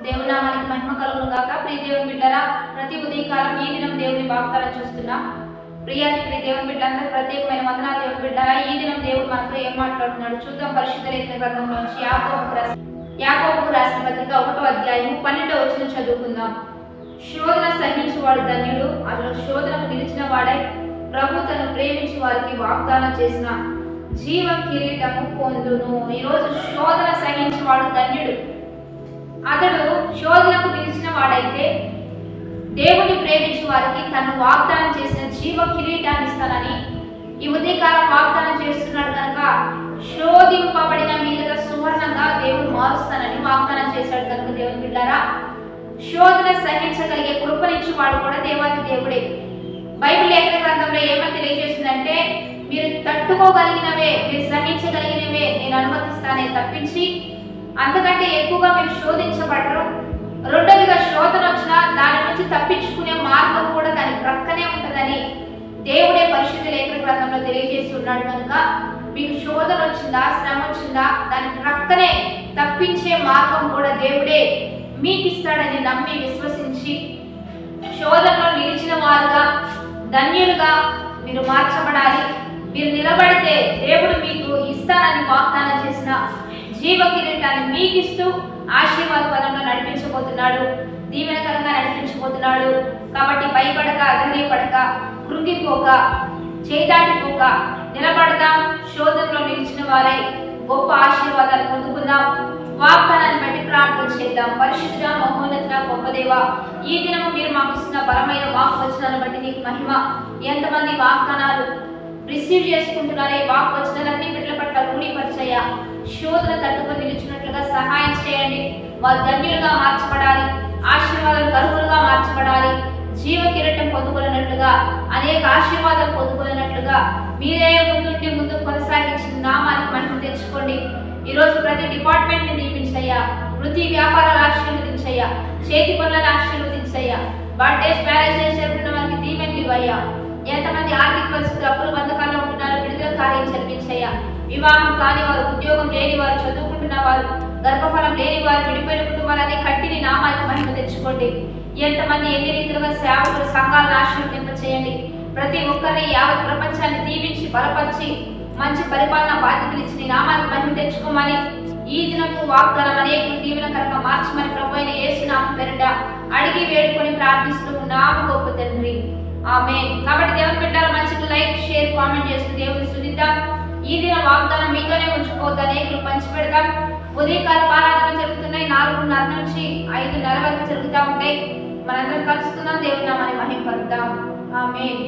దేవుని నామానికి మహిమ కలుగును గాక. ప్రియ దేవుని బిడ్డలారా, ప్రతి ఉదయకాలం ఈ దినం దేవుని వాగ్దానం చూస్తున్నాం. ప్రియ దేవుని బిడ్డలందరూ ప్రత్యేకమైన వందనాలు. దేవుని బిడ్డలారా, ఈ దినం దేవుడు మనతో ఏం మాట్లాడుతున్నాడు చూద్దాం. పరిశుద్ధ లేఖన గ్రంథంలోంచి యాకోబుకు రాసిన పత్రిక 1వ అధ్యాయం 12వ వచనం చదువుకుందాం. శోధన సహించువాడు ధన్యుడు, అతడు శోధనకు నిలిచిన వాడై ప్రభు తను ప్రేమించి వారికి వాగ్దానం చేసిన జీవ కిరీటము పొందును. ఈరోజు శోధన సహించేవాడు ధన్యుడు. అతడు శోధనకు నిలిచిన వాడైతే దేవుని ప్రేమించి వారికి తను వాగ్దానం చేసిన జీవ కిరీటాన్ని ఇస్తానని ఈ ఉదయకాలం వాగ్దానం చేస్తున్నాడు కనుక శోధింపబడిన మీద సువర్ణంగా దేవుడు మారుస్తానని వాగ్దానం చేశాడు కనుక దేవుని బిడ్డారా, శోధన సహించగలిగే కృపనిచ్చి వాడు కూడా దేవాది దేవుడే. బైబిల్ లేఖన గ్రంథంలో ఏమని తెలియజేస్తుందంటే, మీరు తట్టుకోగలిగినవే, మీరు సహించగలిగినవే నేను అనుమతిస్తానే తప్పించి అంతకంటే ఎక్కువగా మీరు శోధించబడరు. రెండవదిగా శోధన వచ్చినా దాని నుంచి తప్పించుకునే మార్గం కూడా దాని ప్రక్కనే ఉంటుందని దేవుడే పరిశుద్ధ లేఖన గ్రంథంలో తెలియజేసి ఉన్నాడు కనుక మీకు శోధన వచ్చిందా, శ్రమ వచ్చిందా, దాని ప్రక్కనే తప్పించే మార్గం కూడా దేవుడే మీకు ఇస్తాడని నమ్మి విశ్వసించి శోధనలో నిలిచిన వారుగా ధన్యులుగా మీరు మార్చబడాలి. మీరు నిలబడితే దేవుడు మీకు ఇస్తానని వాగ్దానం చేసిన జీవ కిరీటాన్ని మీకు ఇస్తూ ఆశీర్వాద పదంలో నడిపించబోతున్నాడు, దీవెనకరంగా నడిపించబోతున్నాడు. కాబట్టి భయపడక, ధైర్యపడక, కృంగిపోక, చేదాటిపోక నిలబడదాం. శోధనలో నిలిచిన వారై గొప్ప ఆశీర్వాదాలు పొందుకుందాం. వాగ్దానాన్ని బట్టి ప్రార్థన చేద్దాం. పరిశుద్ధ మహోన్నత గొప్ప దేవ, ఈ దినము మీరు మాకు ఇస్తున్న బలమైన వాగ్వచనాలను బట్టి నీకు మహిమ. ఎంతమంది వాగ్దానాలు రిసీవ్ చేసుకుంటున్నారే, వాగ్వచనాలన్నీ బిడ్డల పట్ల రూఢీపరిచయ్యా. శోధన తట్టుకొని నిలిచినట్లుగా సహాయం చేయండి. వారు ధన్యులుగా మార్చబడాలి, ఆశీర్వాదాలు గర్వులుగా మార్చబడాలి, జీవ కిరీటం పొందుకున్నట్లుగా, అనేక ఆశీర్వాదాలు పొందుకున్నట్లుగా మీరే ముందు కొనసాగించిన నామానికి మహిమ తెచ్చుకోండి. ఈరోజు ప్రతి డిపార్ట్మెంట్ ని దీవించయ్యా. వృత్తి వ్యాపారాలు ఆశీర్వదించయ్యా. చేతి పనులను ఆశీర్వదించయ్యా. బర్త్డేస్, మ్యారేజెస్ జరుపుకున్న వారికి దీవెనలు ఇవ్వయ్యా. ఎంతమంది ఆర్థిక పరిస్థితులు అప్పుల బంధకాల్లో ఉంటున్నారో విడుదల కార్యం జరిపించయ్యా. వివాహం కాని వారు, ఉద్యోగం లేని వారు, చదువుకుంటున్న వారు, గర్భఫలం లేని వారు, విడిపోయిన కుటుంబాలన్నీ కట్టిని నామానికి మహిమ తెచ్చుకోండి. ఎంతమంది ఎన్ని రీతిలుగా సేవకులు, సంఘాలను ఆశీర్వదింప చేయండి. ప్రతి ఒక్కరిని యావత్ ప్రపంచాన్ని దీవించి బలపరిచి మంచి పరిపాలన బాధ్యతలు ఇచ్చి నామానికి మహిమ తెచ్చుకోమని ఈ దినపు వాగ్దానం అనేక దీవెనకరంగా మార్చమని ప్రభు అయిన యేసు నామం పేరిట అడిగి వేడుకొని ప్రార్థిస్తున్నాము గొప్ప తండ్రి, ఆమేన్. కాబట్టి దేవుని బిడ్డల మంచిగా లైక్, షేర్, కామెంట్ చేస్తూ దేవుని స్తుతిద్దాం. ఈ దిన వాగ్దానం మీతోనే ఉంచుకోవద్దు, అనేకులు పంచిపెడతాం. ఉదయకాల ఆరాధన జరుగుతున్నాయి. 4:30 నుంచి 5:30 వరకు జరుగుతూ ఉంటాయి. మనందరం కలుసుకుందాం. దేవుని నామాన్ని మహిమపరుద్దాం. ఆమేన్.